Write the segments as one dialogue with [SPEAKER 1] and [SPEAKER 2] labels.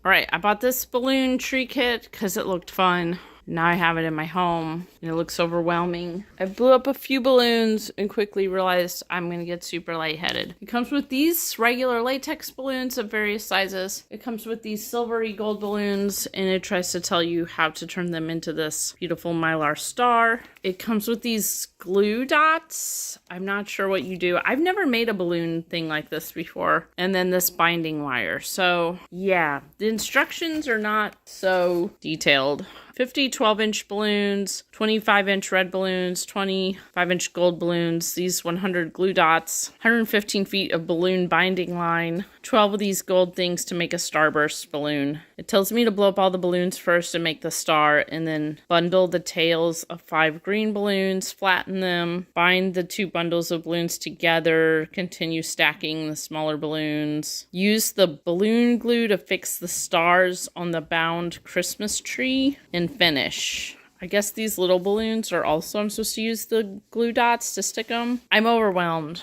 [SPEAKER 1] All right, I bought this balloon tree kit because it looked fun. Now I have it in my home and it looks overwhelming. I blew up a few balloons and quickly realized I'm gonna get super lightheaded. It comes with these regular latex balloons of various sizes. It comes with these silvery gold balloons and it tries to tell you how to turn them into this beautiful mylar star. It comes with these glue dots. I'm not sure what you do. I've never made a balloon thing like this before. And then this binding wire. So yeah, the instructions are not so detailed. 50 12-inch balloons, 25-inch red balloons, 25-inch gold balloons, these 100 glue dots, 115 feet of balloon binding line, 12 of these gold things to make a Starburst balloon. It tells me to blow up all the balloons first and make the star, and then bundle the tails of 5 green balloons, flatten them, bind the 2 bundles of balloons together, continue stacking the smaller balloons. Use the balloon glue to fix the stars on the bound Christmas tree, and finish. I guess these little balloons are also, I'm supposed to use the glue dots to stick them. I'm overwhelmed.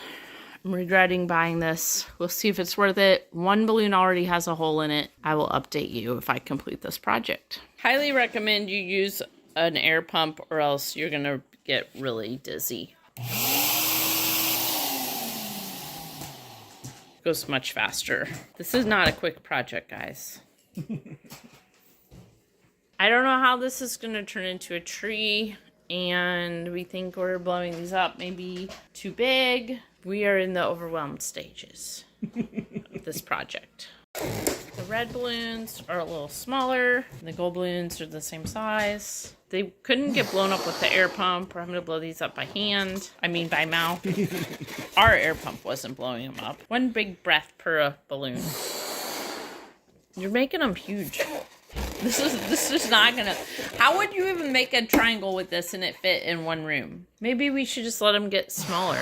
[SPEAKER 1] I'm regretting buying this. We'll see if it's worth it. One balloon already has a hole in it. I will update you if I complete this project. Highly recommend you use an air pump or else you're gonna get really dizzy. It goes much faster. This is not a quick project, guys. I don't know how this is going to turn into a tree, and we think we're blowing these up maybe too big. We are in the overwhelmed stages of this project. The red balloons are a little smaller, and the gold balloons are the same size. They couldn't get blown up with the air pump, or I'm going to blow these up by hand. I mean by mouth. Our air pump wasn't blowing them up. One big breath per balloon. You're making them huge. This is not gonna... How would you even make a triangle with this and it fit in one room? Maybe we should just let them get smaller.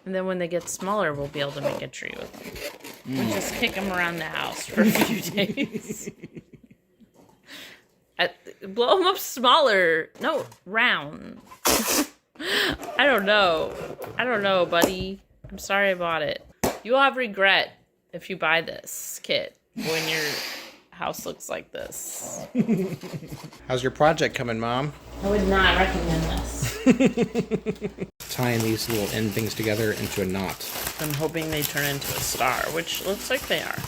[SPEAKER 1] And then when they get smaller, we'll be able to make a tree with them. We'll just kick them around the house for a few days. Blow them up smaller. No, round. I don't know. I don't know, buddy. I'm sorry I bought it. You will have regret if you buy this kit when you're... house looks like this.
[SPEAKER 2] How's your project coming, Mom?
[SPEAKER 1] I would not recommend this.
[SPEAKER 2] Tying these little end things together into a knot.
[SPEAKER 1] I'm hoping they turn into a star, which looks like they are.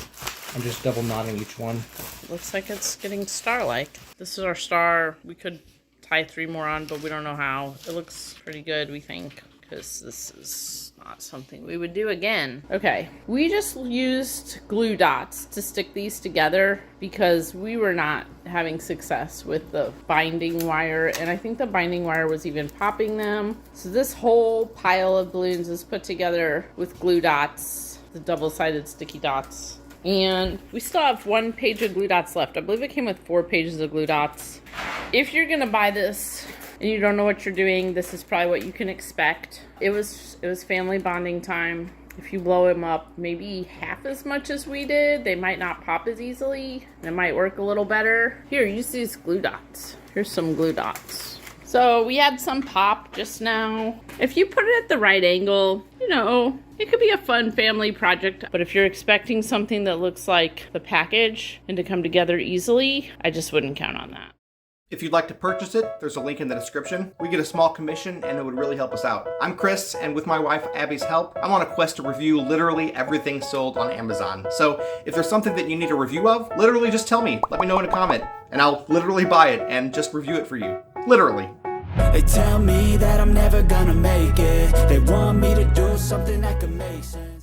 [SPEAKER 2] I'm just double knotting each one.
[SPEAKER 1] Looks like it's getting star-like. This is our star. We could tie 3 more on, but we don't know how. It looks pretty good, we think, because this is not something we would do again. Okay, we just used glue dots to stick these together because we were not having success with the binding wire, and I think the binding wire was even popping them. So this whole pile of balloons is put together with glue dots, the double-sided sticky dots. And we still have 1 page of glue dots left. I believe it came with 4 pages of glue dots. If you're gonna buy this and you don't know what you're doing, this is probably what you can expect. It was family bonding time. If you blow them up maybe half as much as we did, they might not pop as easily. And it might work a little better. Here, use these glue dots. Here's some glue dots. So we had some pop just now. If you put it at the right angle, you know, it could be a fun family project. But if you're expecting something that looks like the package and to come together easily, I just wouldn't count on that.
[SPEAKER 3] If you'd like to purchase it, there's a link in the description. We get a small commission and it would really help us out. I'm Chris, and with my wife Abby's help, I'm on a quest to review literally everything sold on Amazon. So if there's something that you need a review of, literally just tell me. Let me know in a comment, and I'll literally buy it and just review it for you. Literally.
[SPEAKER 4] They tell me that I'm never gonna make it. They want me to do something that could make sense.